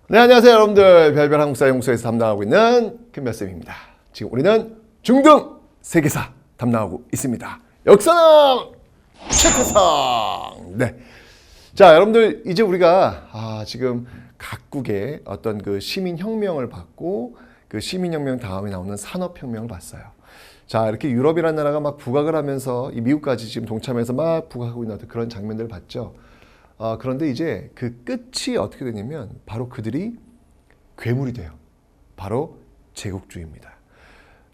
네, 안녕하세요 여러분들. 별별 한국사 연구소에서 담당하고 있는 김별쌤입니다. 지금 우리는 중등 세계사 담당하고 있습니다. 역사는 최태성. 네. 자, 여러분들 이제 우리가 지금 각국의 어떤 그 시민혁명을 봤고 그 시민혁명 다음에 나오는 산업혁명을 봤어요. 자, 이렇게 유럽이라는 나라가 막 부각을 하면서 이 미국까지 지금 동참해서 막 부각하고 있는 그런 장면들을 봤죠. 그런데 이제 그 끝이 어떻게 되냐면 바로 그들이 괴물이 돼요. 바로 제국주의입니다.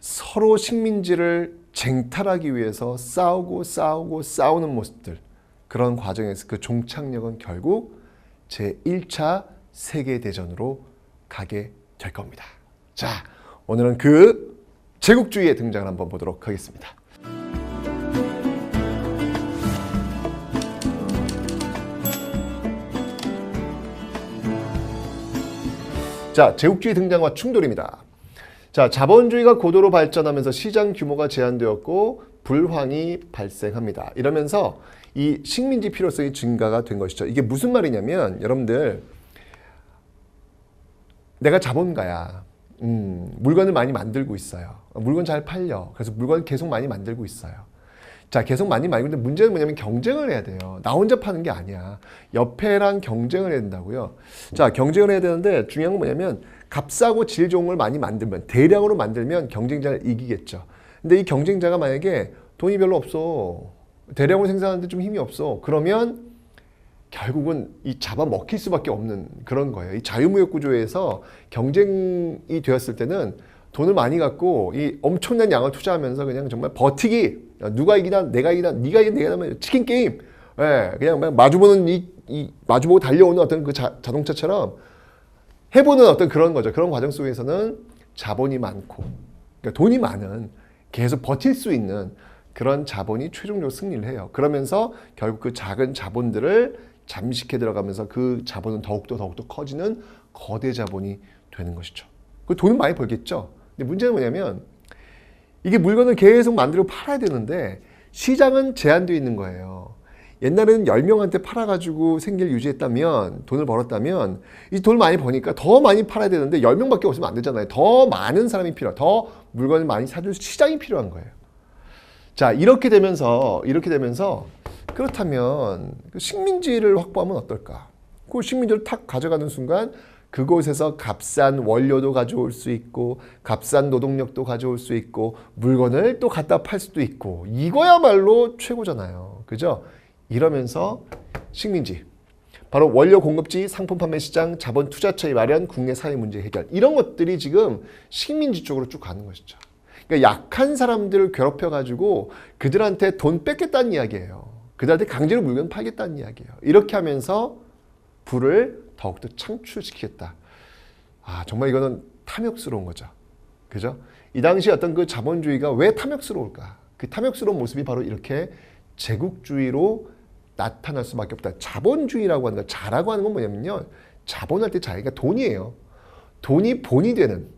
서로 식민지를 쟁탈하기 위해서 싸우는 모습들, 그런 과정에서 그 종착역은 결국 제1차 세계대전으로 가게 될 겁니다. 자, 오늘은 그 제국주의의 등장을 한번 보도록 하겠습니다. 자, 제국주의 등장과 충돌입니다. 자, 자본주의가 고도로 발전하면서 시장 규모가 제한되었고 불황이 발생합니다. 이러면서 이 식민지 필요성이 증가가 된 것이죠. 이게 무슨 말이냐면 여러분들, 내가 자본가야. 물건을 많이 만들고 있어요. 물건 잘 팔려. 그래서 물건을 계속 많이 만들고 있어요. 자, 계속 많이 만들고 있는데 문제는 뭐냐면 경쟁을 해야 돼요. 나 혼자 파는 게 아니야. 옆에랑 경쟁을 해야 된다고요. 자, 경쟁을 해야 되는데 중요한 건 뭐냐면 값싸고 질 좋은 걸 많이 만들면, 대량으로 만들면 경쟁자를 이기겠죠. 근데 이 경쟁자가 만약에 돈이 별로 없어. 대량으로 생산하는데 좀 힘이 없어. 그러면 결국은 이 잡아먹힐 수밖에 없는 그런 거예요. 이 자유무역 구조에서 경쟁이 되었을 때는 돈을 많이 갖고 이 엄청난 양을 투자하면서 그냥 정말 버티기, 누가 이기나 내가 이기나 네가 이기나 내가 이기나 치킨 게임, 예, 그냥 마주보는 이 마주보고 달려오는 어떤 그 자동차처럼 해보는 어떤 그런 거죠. 그런 과정 속에서는 자본이 많고, 그러니까 돈이 많은, 계속 버틸 수 있는 그런 자본이 최종적으로 승리를 해요. 그러면서 결국 그 작은 자본들을 잠식해 들어가면서 그 자본은 더욱더 커지는 거대 자본이 되는 것이죠. 그 돈은 많이 벌겠죠. 근데 문제는 뭐냐면 이게 물건을 계속 만들고 팔아야 되는데 시장은 제한되어 있는 거예요. 옛날에는 10명한테 팔아가지고 생계를 유지했다면, 돈을 벌었다면, 이 돈을 많이 버니까 더 많이 팔아야 되는데 10명밖에 없으면 안 되잖아요. 더 많은 사람이 필요해요. 더 물건을 많이 사줄 시장이 필요한 거예요. 자, 이렇게 되면서 그렇다면 그 식민지를 확보하면 어떨까? 그 식민지를 탁 가져가는 순간 그곳에서 값싼 원료도 가져올 수 있고 값싼 노동력도 가져올 수 있고 물건을 또 갖다 팔 수도 있고, 이거야말로 최고잖아요. 그죠? 이러면서 식민지, 바로 원료 공급지, 상품 판매 시장, 자본 투자처의 마련, 국내 사회 문제 해결, 이런 것들이 지금 식민지 쪽으로 쭉 가는 것이죠. 그러니까 약한 사람들을 괴롭혀가지고 그들한테 돈 뺏겠다는 이야기예요. 그들한테 강제로 물건 팔겠다는 이야기예요. 이렇게 하면서 부를 더욱더 창출시키겠다. 정말 이거는 탐욕스러운 거죠. 그죠? 이 당시 어떤 그 자본주의가 왜 탐욕스러울까? 그 탐욕스러운 모습이 바로 이렇게 제국주의로 나타날 수밖에 없다. 자본주의라고 하는 거, 자라고 하는 건 뭐냐면요, 자본할 때 자기가 돈이에요. 돈이 본이 되는,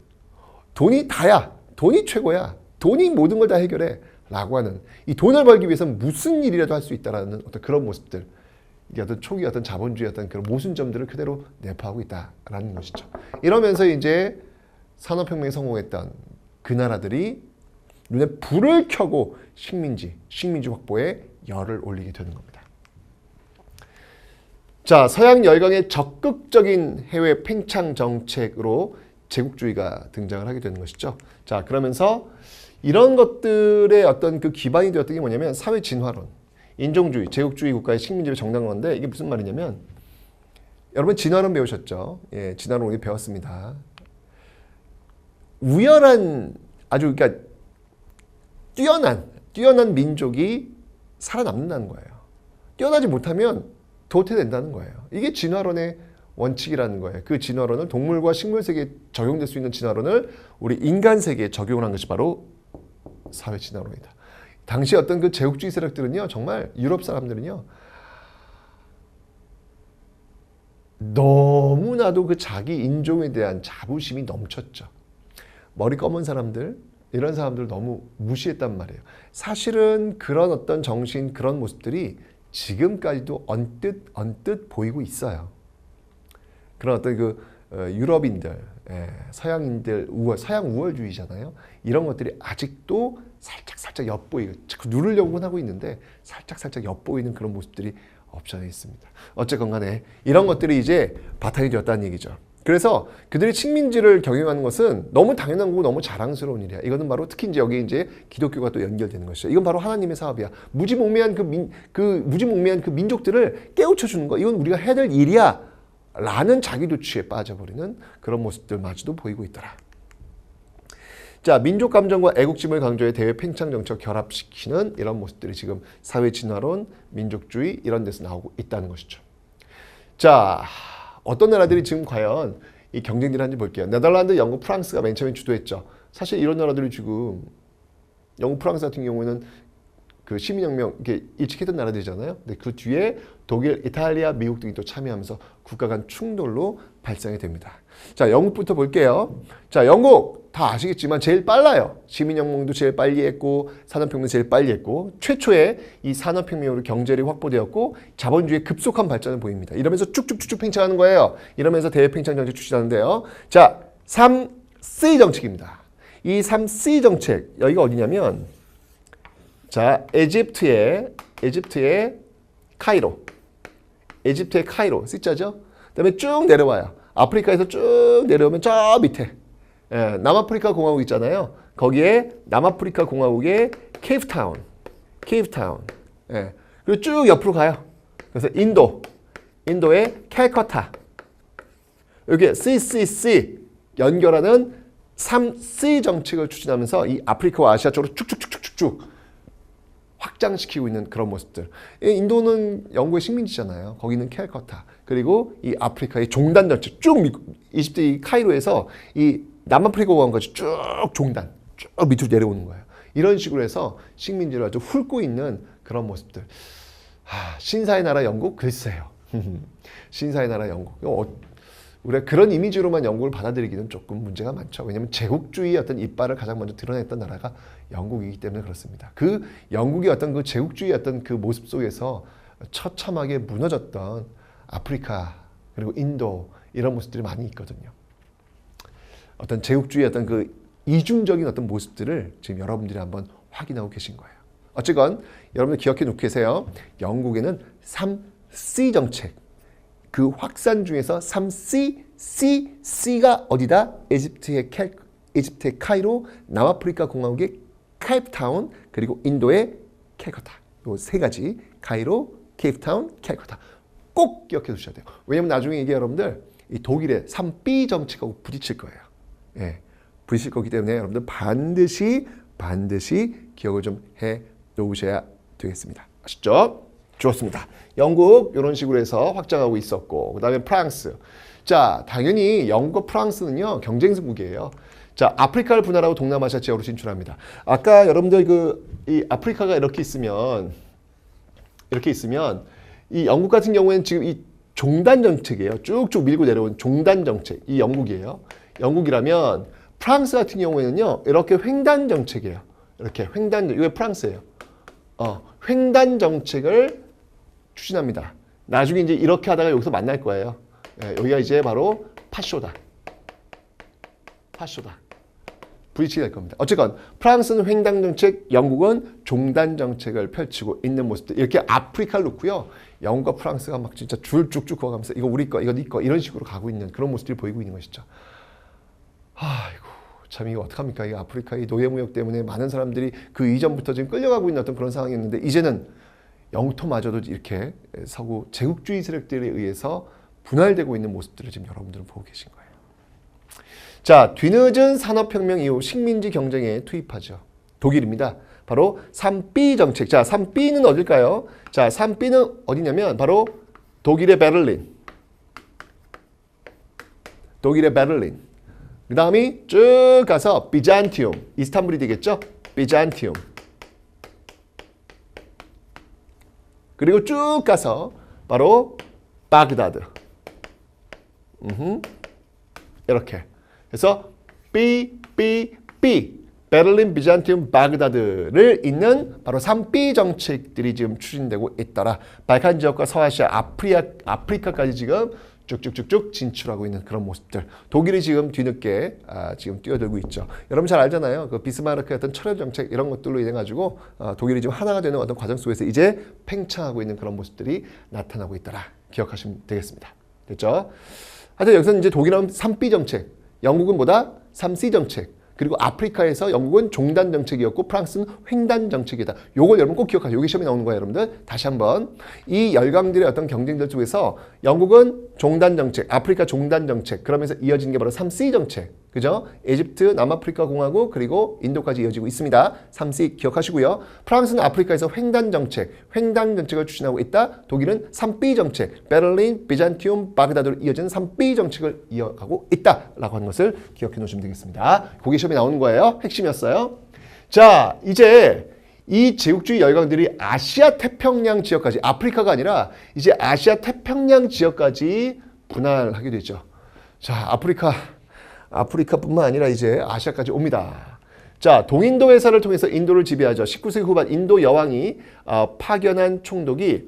돈이 다야, 돈이 최고야, 돈이 모든 걸 다 해결해 라고 하는, 이 돈을 벌기 위해서는 무슨 일이라도 할 수 있다라는 어떤 그런 모습들, 이게 어떤 초기 어떤 자본주의 어떤 그런 모순점들을 그대로 내포하고 있다라는 것이죠. 이러면서 이제 산업혁명에 성공했던 그 나라들이 눈에 불을 켜고 식민지 확보에 열을 올리게 되는 겁니다. 자, 서양 열강의 적극적인 해외 팽창 정책으로 제국주의가 등장을 하게 되는 것이죠. 자, 그러면서 이런 것들의 어떤 그 기반이 되었던 게 뭐냐면 사회 진화론, 인종주의, 제국주의 국가의 식민지를 정당한 건데, 이게 무슨 말이냐면, 여러분 진화론 배우셨죠? 예, 진화론 우리 배웠습니다. 우열한, 아주 그러니까 뛰어난 민족이 살아남는다는 거예요. 뛰어나지 못하면 도태된다는 거예요. 이게 진화론의 원칙이라는 거예요. 그 진화론을 동물과 식물 세계에 적용될 수 있는 진화론을 우리 인간 세계에 적용을 한 것이 바로 사회 진화론이다. 당시 어떤 그 제국주의 세력들은요, 정말 유럽 사람들은요, 너무나도 그 자기 인종에 대한 자부심이 넘쳤죠. 머리 검은 사람들, 이런 사람들 너무 무시했단 말이에요. 사실은 그런 어떤 정신, 그런 모습들이 지금까지도 언뜻 보이고 있어요. 그런 어떤 그 유럽인들, 서양인들 서양 우월주의잖아요. 이런 것들이 아직도 살짝 엿보이고 자꾸 누르려고는 하고 있는데 살짝 엿보이는 그런 모습들이 없지 않아 있습니다. 어쨌건 간에 이런 것들이 이제 바탕이 되었다는 얘기죠. 그래서 그들이 식민지를 경영하는 것은 너무 당연한 거고 너무 자랑스러운 일이야. 이거는 바로 특히 이제 여기 이제 기독교가 또 연결되는 것이죠. 이건 바로 하나님의 사업이야. 무지몽매한 무지몽매한 그 민족들을 깨우쳐 주는 거. 이건 우리가 해야 될 일이야. 라는 자기도취에 빠져버리는 그런 모습들마저도 보이고 있더라. 자, 민족 감정과 애국심을 강조해 대외 팽창 정책 결합시키는 이런 모습들이 지금 사회 진화론, 민족주의 이런 데서 나오고 있다는 것이죠. 자, 어떤 나라들이 지금 과연 이 경쟁들을 하는지 볼게요. 네덜란드, 영국, 프랑스가 맨 처음에 주도했죠. 사실 이런 나라들이 지금 영국, 프랑스 같은 경우에는 그 시민혁명 이렇게 일찍했던 나라들이잖아요. 근데 그 뒤에 독일, 이탈리아, 미국 등이 또 참여하면서 국가 간 충돌로 발생이 됩니다. 자, 영국부터 볼게요. 자, 영국 다 아시겠지만 제일 빨라요. 시민혁명도 제일 빨리 했고 산업혁명도 제일 빨리 했고 최초의 이 산업혁명으로 경제력이 확보되었고 자본주의의 급속한 발전을 보입니다. 이러면서 쭉쭉쭉쭉 팽창하는 거예요. 이러면서 대외팽창 정책 추진하는데요. 자, 3C 정책입니다. 이 3C 정책 여기가 어디냐면 자, 에집트의 카이로. 에집트의 카이로. C자죠? 그 다음에 쭉 내려와요. 아프리카에서 쭉 내려오면 저 밑에. 남아프리카 공화국 있잖아요. 거기에 남아프리카 공화국의 케이프타운. 그리고 쭉 옆으로 가요. 그래서 인도의 캘커타. 여기 CCC 연결하는 3C 정책을 추진하면서 이 아프리카와 아시아 쪽으로 쭉쭉쭉쭉쭉 확장시키고 있는 그런 모습들. 인도는 영국의 식민지잖아요. 거기는 캘커타. 그리고 이 아프리카의 종단 정책 쭉 이집트 이 카이로에서 이 남아프리카 공화국까지 쭉 종단 쭉 밑으로 내려오는 거예요. 이런 식으로 해서 식민지를 아주 훑고 있는 그런 모습들. 신사의 나라 영국 글쎄요. 신사의 나라 영국. 우리가 그런 이미지로만 영국을 받아들이기는 조금 문제가 많죠. 왜냐하면 제국주의의 어떤 이빨을 가장 먼저 드러냈던 나라가 영국이기 때문에 그렇습니다. 그 영국의 어떤 그 제국주의의 어떤 그 모습 속에서 처참하게 무너졌던 아프리카 그리고 인도 이런 모습들이 많이 있거든요. 어떤 제국주의의 어떤 그 이중적인 어떤 모습들을 지금 여러분들이 한번 확인하고 계신 거예요. 어쨌건 여러분들 기억해 놓고 계세요. 영국에는 3C 정책 그 확산 중에서 3C가 어디다? 에집트의 카이로, 남아프리카 공화국의 케이프타운, 그리고 인도의 캘커타. 이 세 가지 카이로, 케이프타운, 캘커타. 꼭 기억해 두셔야 돼요. 왜냐면 나중에 이게 여러분들 이 독일의 3B 정책하고 부딪힐 거예요. 부딪힐 거기 때문에 여러분들 반드시 기억을 좀 해 놓으셔야 되겠습니다. 아시죠? 좋습니다. 영국 이런 식으로 해서 확장하고 있었고 그 다음에 프랑스. 자, 당연히 영국과 프랑스는요 경쟁국이에요. 자, 아프리카를 분할하고 동남아시아 지역으로 진출합니다. 아까 여러분들 이 아프리카가 이렇게 있으면 이 영국 같은 경우에는 지금 이 종단 정책이에요. 쭉쭉 밀고 내려온 종단 정책. 이 영국이에요. 영국이라면 프랑스 같은 경우에는요 이렇게 횡단 정책이에요. 이렇게 횡단, 이게 프랑스예요. 횡단 정책을 추진합니다. 나중에 이제 이렇게 하다가 여기서 만날 거예요. 여기가 이제 바로 파쇼다. 부딪히게 될 겁니다. 어쨌건 프랑스는 횡단 정책, 영국은 종단 정책을 펼치고 있는 모습들. 이렇게 아프리카를 놓고요. 영국과 프랑스가 막 진짜 줄 쭉쭉 그어가면서 이거 우리 거, 이거 네 거 이런 식으로 가고 있는 그런 모습들이 보이고 있는 것이죠. 아이고 참 이거 어떡합니까? 이 아프리카 이 노예무역 때문에 많은 사람들이 그 이전부터 지금 끌려가고 있는 어떤 그런 상황이었는데 이제는 영토마저도 이렇게 서구 제국주의 세력들에 의해서 분할되고 있는 모습들을 지금 여러분들은 보고 계신 거예요. 자, 뒤늦은 산업혁명 이후 식민지 경쟁에 투입하죠. 독일입니다. 바로 3B 정책. 자, 3B는 어딜까요? 자, 3B는 어디냐면 바로 독일의 베를린. 그 다음이 쭉 가서 비잔티움. 이스탄불이 되겠죠? 비잔티움. 그리고 쭉 가서 바로 바그다드. 이렇게. 그래서 B 베를린, 비잔티움, 바그다드를 잇는 바로 3B 정책들이 지금 추진되고 있더라. 발칸 지역과 서아시아, 아프리카까지 지금 쭉쭉쭉쭉 진출하고 있는 그런 모습들. 독일이 지금 뒤늦게 지금 뛰어들고 있죠. 여러분 잘 알잖아요. 그 비스마르크의 어떤 철학 정책 이런 것들로 인해 가지고 독일이 지금 하나가 되는 어떤 과정 속에서 이제 팽창하고 있는 그런 모습들이 나타나고 있더라. 기억하시면 되겠습니다. 됐죠? 하여튼 여기서는 이제 독일은 3B 정책, 영국은 뭐다? 3C 정책. 그리고 아프리카에서 영국은 종단 정책이었고 프랑스는 횡단 정책이다. 요걸 여러분 꼭 기억하세요. 여기 시험에 나오는 거예요, 여러분들. 다시 한번. 이 열강들의 어떤 경쟁들 속에서 영국은 종단 정책, 아프리카 종단 정책, 그러면서 이어진 게 바로 3C 정책. 그죠? 에집트, 남아프리카 공화국, 그리고 인도까지 이어지고 있습니다. 3C 기억하시고요. 프랑스는 아프리카에서 횡단 정책을 추진하고 있다. 독일은 3B 정책, 베를린, 비잔티움, 바그다드로 이어지는 3B 정책을 이어가고 있다라고 하는 것을 기억해 놓으시면 되겠습니다. 그게 시험에 나오는 거예요. 핵심이었어요. 자, 이제 이 제국주의 열강들이 아시아 태평양 지역까지, 아프리카가 아니라 이제 아시아 태평양 지역까지 분할하게 되죠. 자, 아프리카뿐만 아니라 이제 아시아까지 옵니다. 자, 동인도 회사를 통해서 인도를 지배하죠. 19세기 후반 인도 여왕이 파견한 총독이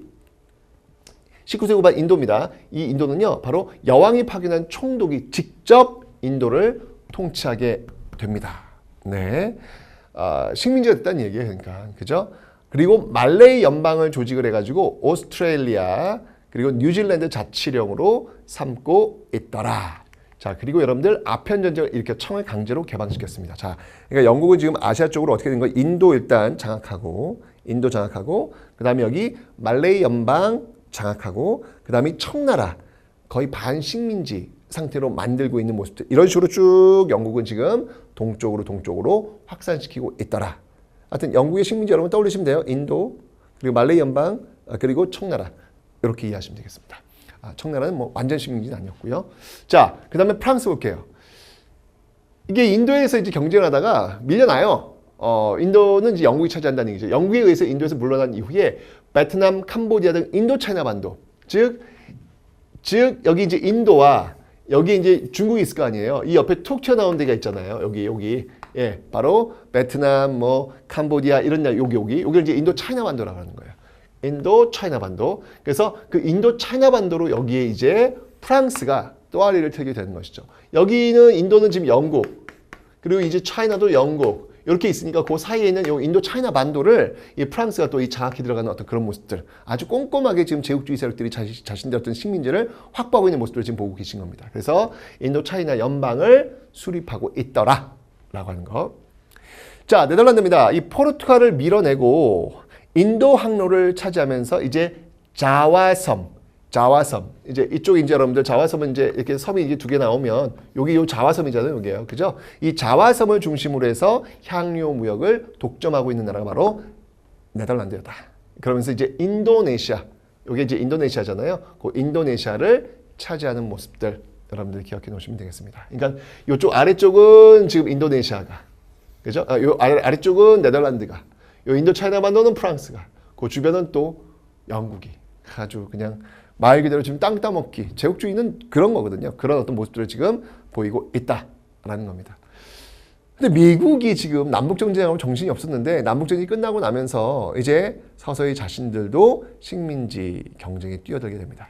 19세기 후반 인도입니다. 이 인도는요, 바로 여왕이 파견한 총독이 직접 인도를 통치하게 됩니다. 네, 식민지가 됐다는 얘기예요. 그러니까 그죠? 그리고 말레이 연방을 조직을 해가지고 오스트레일리아 그리고 뉴질랜드 자치령으로 삼고 있더라. 자, 그리고 여러분들 아편 전쟁을 일으켜 청을 강제로 개방시켰습니다. 자, 그러니까 영국은 지금 아시아 쪽으로 어떻게 된 거예요? 인도 일단 장악하고, 그 다음에 여기 말레이 연방 장악하고, 그 다음에 청나라 거의 반식민지 상태로 만들고 있는 모습들. 이런 식으로 쭉 영국은 지금 동쪽으로 확산시키고 있더라. 하여튼 영국의 식민지 여러분 떠올리시면 돼요. 인도, 그리고 말레이 연방, 그리고 청나라. 이렇게 이해하시면 되겠습니다. 청나라는 뭐 완전 식민지는 아니었고요. 자, 그 다음에 프랑스 볼게요. 이게 인도에서 이제 경쟁을 하다가 밀려나요. 인도는 이제 영국이 차지한다는 얘기죠. 영국에 의해서 인도에서 물러난 이후에 베트남, 캄보디아 등 인도 차이나 반도, 즉 여기 이제 인도와 여기 이제 중국이 있을 거 아니에요. 이 옆에 툭 튀어나온 데가 있잖아요. 여기. 예, 바로 베트남, 뭐 캄보디아 이런 데 여기를 이제 인도 차이나 반도라고 하는 거예요. 인도 차이나 반도. 그래서 그 인도 차이나 반도로 여기에 이제 프랑스가 또아리를 틀게 되는 것이죠. 여기는 인도는 지금 영국, 그리고 이제 차이나도 영국 이렇게 있으니까 그 사이에 있는 이 인도 차이나 반도를 이 프랑스가 또 이 장악해 들어가는 어떤 그런 모습들, 아주 꼼꼼하게 지금 제국주의 세력들이 자신들 어떤 식민지를 확보하고 있는 모습들을 지금 보고 계신 겁니다. 그래서 인도 차이나 연방을 수립하고 있더라라고 하는 거. 자, 네덜란드입니다. 이 포르투갈을 밀어내고 인도 항로를 차지하면서 이제 자와섬 이제 이쪽 이제 여러분들 자와섬은 이제 이렇게 섬이 이제 두 개 나오면 여기 요 자와섬이잖아요. 여기요. 그죠? 이 자와섬을 중심으로 해서 향료 무역을 독점하고 있는 나라가 바로 네덜란드였다. 그러면서 이제 인도네시아, 여기 이제 인도네시아잖아요. 그 인도네시아를 차지하는 모습들 여러분들 기억해 놓으시면 되겠습니다. 그러니까 이쪽 아래쪽은 지금 인도네시아가, 그죠? 요 아래쪽은 네덜란드가, 요 인도 차이나 반도는 프랑스가, 그 주변은 또 영국이. 아주 그냥 말 그대로 지금 땅 따먹기. 제국주의는 그런 거거든요. 그런 어떤 모습들을 지금 보이고 있다라는 겁니다. 근데 미국이 지금 남북전쟁하고 정신이 없었는데 남북전쟁이 끝나고 나면서 이제 서서히 자신들도 식민지 경쟁에 뛰어들게 됩니다.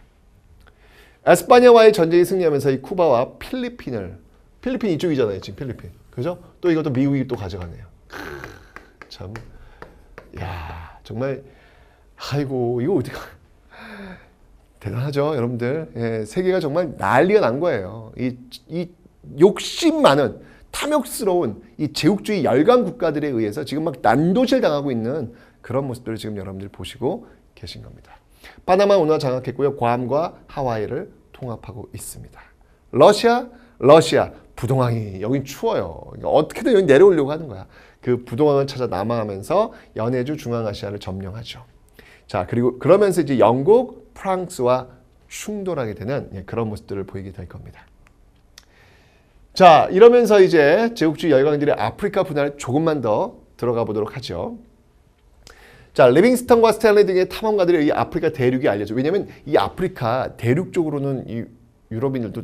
에스파냐와의 전쟁에 승리하면서 이 쿠바와 필리핀 이쪽이잖아요. 지금 필리핀. 그죠? 또 이것도 미국이 또 가져가네요. 참. 야, 정말 아이고 이거 어떻게 대단하죠, 여러분들. 예, 세계가 정말 난리가 난 거예요. 이 욕심 많은 탐욕스러운 이 제국주의 열강 국가들에 의해서 지금 막 난도질 당하고 있는 그런 모습들을 지금 여러분들 보시고 계신 겁니다. 파나마 운하 장악했고요. 괌과 하와이를 통합하고 있습니다. 러시아 부동항이 여긴 추워요. 그러니까 어떻게든 여기 내려오려고 하는 거야. 그 부동항을 찾아 남하하면서 연해주 중앙아시아를 점령하죠. 자, 그리고 그러면서 이제 영국, 프랑스와 충돌하게 되는 그런 모습들을 보이게 될 겁니다. 자, 이러면서 이제 제국주의 열강들의 아프리카 분할 조금만 더 들어가 보도록 하죠. 자, 리빙스턴과 스탠리 등의 탐험가들이 이 아프리카 대륙이 알려져. 왜냐하면 이 아프리카 대륙 쪽으로는 이 유럽인들도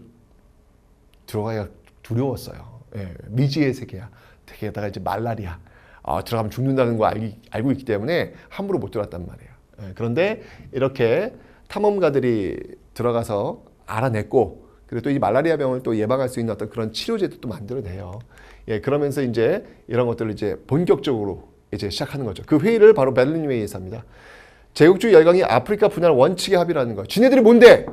들어가기가 두려웠어요. 예, 미지의 세계야. 게다가 이제 말라리아. 들어가면 죽는다는 거 알고 있기 때문에 함부로 못 들어갔단 말이에요. 예, 그런데 이렇게 탐험가들이 들어가서 알아냈고, 그리고 또 이 말라리아 병을 또 예방할 수 있는 어떤 그런 치료제도 또 만들어내요. 예, 그러면서 이제 이런 것들을 이제 본격적으로 이제 시작하는 거죠. 그 회의를 바로 베를린 회의에서 합니다. 제국주의 열강이 아프리카 분할 원칙에 합의라는 거예요. 지네들이 뭔데?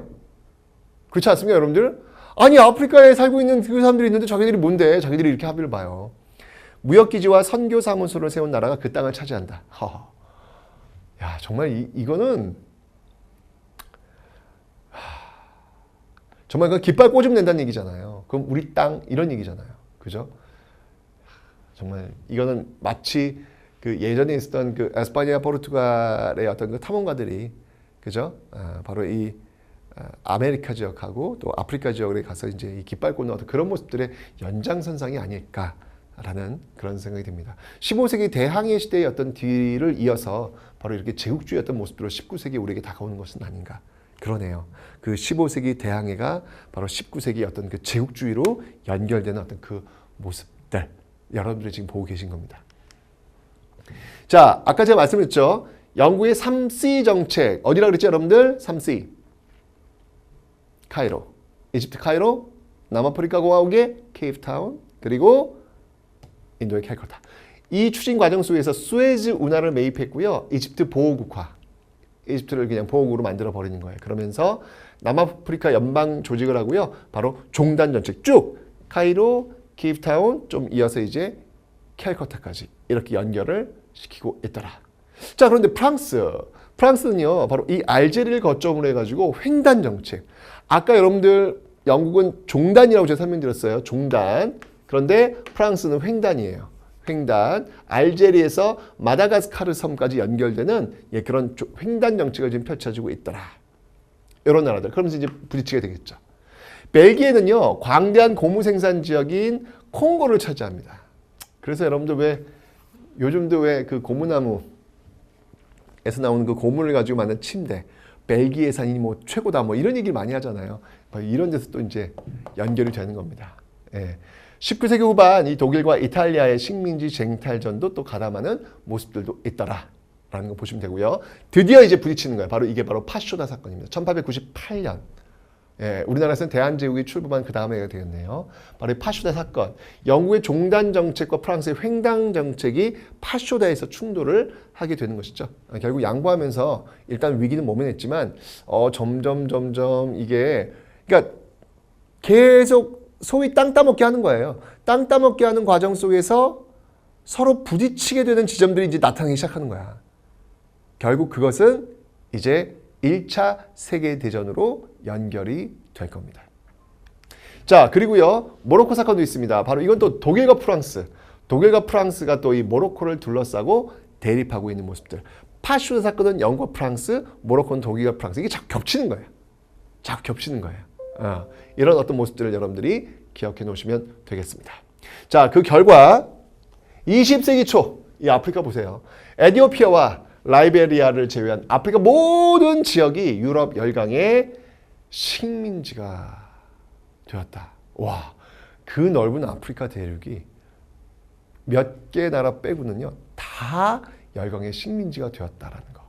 그렇지 않습니까, 여러분들? 아니, 아프리카에 살고 있는 그 사람들이 있는데 자기들이 뭔데? 자기들이 이렇게 합의를 봐요. 무역기지와 선교사무소를 세운 나라가 그 땅을 차지한다. 허허. 야, 정말 이거는 정말 그 깃발 꽂으면 된다는 얘기잖아요. 그럼 우리 땅 이런 얘기잖아요. 그죠? 정말 이거는 마치 그 예전에 있었던 그 에스파니아 포르투갈의 어떤 그 탐험가들이 그죠? 바로 이 아메리카 지역하고 또 아프리카 지역에 가서 이제 이 깃발 꽂는 어떤 그런 모습들의 연장선상이 아닐까라는 그런 생각이 듭니다. 15세기 대항해 시대의 어떤 뒤를 이어서 바로 이렇게 제국주의 어떤 모습들로 19세기 우리에게 다가오는 것은 아닌가. 그러네요. 그 15세기 대항해가 바로 19세기 어떤 그 제국주의로 연결되는 어떤 그 모습들 여러분들이 지금 보고 계신 겁니다. 자, 아까 제가 말씀드렸죠. 영국의 3C 정책 어디라 그랬죠, 여러분들? 3C. 카이로, 이집트 카이로, 남아프리카 공화국의 케이프타운, 그리고 인도의 캘커타. 이 추진 과정 속에서 수에즈 운하를 매입했고요. 이집트 보호국화. 이집트를 그냥 보호국으로 만들어 버리는 거예요. 그러면서 남아프리카 연방 조직을 하고요. 바로 종단 정책 쭉 카이로, 케이프타운 좀 이어서 이제 캘커타까지 이렇게 연결을 시키고 있더라. 자, 그런데 프랑스는요. 바로 이 알제리를 거점으로 해가지고 횡단 정책. 아까 여러분들 영국은 종단이라고 제가 설명드렸어요. 종단. 그런데 프랑스는 횡단이에요. 횡단. 알제리에서 마다가스카르 섬까지 연결되는 그런 횡단 정책을 지금 펼쳐지고 있더라. 이런 나라들. 그러면서 이제 부딪히게 되겠죠. 벨기에는요. 광대한 고무 생산 지역인 콩고를 차지합니다. 그래서 여러분들 왜 요즘도 왜 그 고무나무에서 나오는 그 고무를 가지고 만든 침대 벨기에산이 뭐 최고다 뭐 이런 얘기를 많이 하잖아요. 이런 데서 또 이제 연결이 되는 겁니다. 예. 19세기 후반 이 독일과 이탈리아의 식민지 쟁탈전도 또 가담하는 모습들도 있더라라는 거 보시면 되고요. 드디어 이제 부딪히는 거예요. 바로 이게 바로 파쇼다 사건입니다. 1898년. 예, 우리나라에서는 대한제국이 출범한 그 다음 해가 되겠네요. 바로 이 파쇼다 사건. 영국의 종단 정책과 프랑스의 횡단 정책이 파쇼다에서 충돌을 하게 되는 것이죠. 결국 양보하면서 일단 위기는 모면했지만 점점 이게 그러니까 계속 소위 땅 따먹게 하는 거예요. 땅 따먹게 하는 과정 속에서 서로 부딪히게 되는 지점들이 이제 나타나기 시작하는 거야. 결국 그것은 이제 1차 세계대전으로 연결이 될 겁니다. 자, 그리고요. 모로코 사건도 있습니다. 바로 이건 또 독일과 프랑스. 독일과 프랑스가 또 이 모로코를 둘러싸고 대립하고 있는 모습들. 파쇼다 사건은 영국과 프랑스, 모로코는 독일과 프랑스. 이게 자꾸 겹치는 거예요. 자꾸 겹치는 거예요. 이런 어떤 모습들을 여러분들이 기억해 놓으시면 되겠습니다. 자, 그 결과 20세기 초 이 아프리카 보세요. 에티오피아와 라이베리아를 제외한 아프리카 모든 지역이 유럽 열강의 식민지가 되었다. 와, 그 넓은 아프리카 대륙이 몇 개 나라 빼고는요 다 열강의 식민지가 되었다라는 거.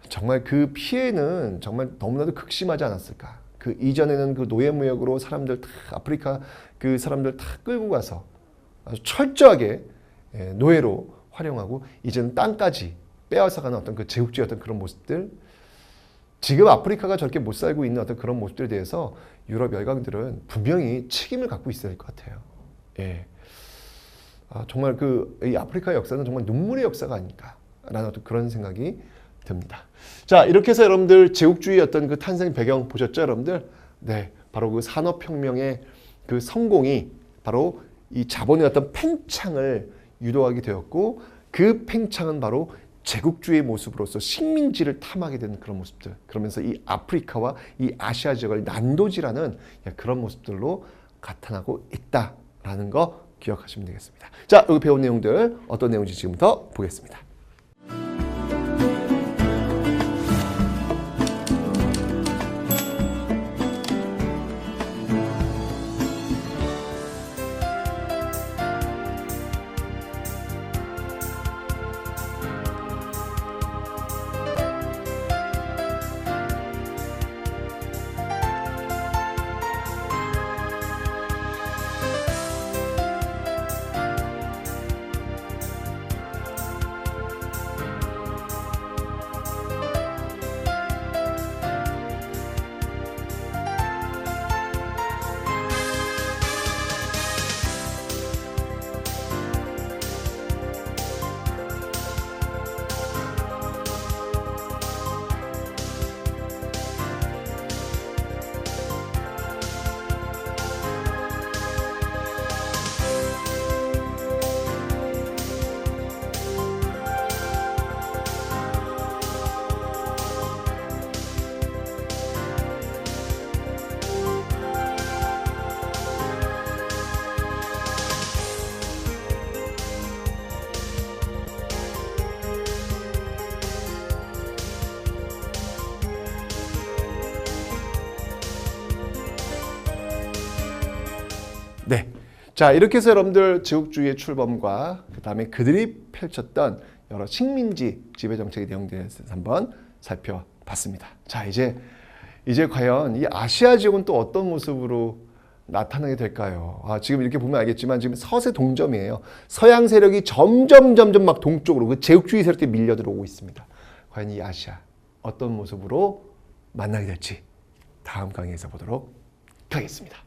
정말 그 피해는 정말 너무나도 극심하지 않았을까. 그 이전에는 그 노예무역으로 사람들 다 아프리카 그 사람들 다 끌고 가서 아주 철저하게 노예로 활용하고 이제는 땅까지 빼앗아가는 어떤 그 제국주의 어떤 그런 모습들. 지금 아프리카가 저렇게 못 살고 있는 어떤 그런 모습들에 대해서 유럽 열강들은 분명히 책임을 갖고 있어야 될 것 같아요. 예. 정말 이 아프리카의 역사는 정말 눈물의 역사가 아닐까라는 어떤 그런 생각이 듭니다. 자, 이렇게 해서 여러분들 제국주의 어떤 그 탄생 배경 보셨죠, 여러분들? 네, 바로 그 산업혁명의 그 성공이 바로 이 자본의 어떤 팽창을 유도하게 되었고 그 팽창은 바로 제국주의 모습으로서 식민지를 탐하게 되는 그런 모습들. 그러면서 이 아프리카와 이 아시아 지역을 난도질하는 그런 모습들로 나타나고 있다라는 거 기억하시면 되겠습니다. 자, 여기 배운 내용들 어떤 내용인지 지금부터 보겠습니다. 자, 이렇게 해서 여러분들 제국주의의 출범과 그 다음에 그들이 펼쳤던 여러 식민지 지배 정책의 내용들에 대해서 한번 살펴봤습니다. 자, 이제 과연 이 아시아 지역은 또 어떤 모습으로 나타나게 될까요? 지금 이렇게 보면 알겠지만 지금 서세 동점이에요. 서양 세력이 점점 막 동쪽으로 그 제국주의 세력들이 밀려 들어오고 있습니다. 과연 이 아시아 어떤 모습으로 만나게 될지 다음 강의에서 보도록 하겠습니다.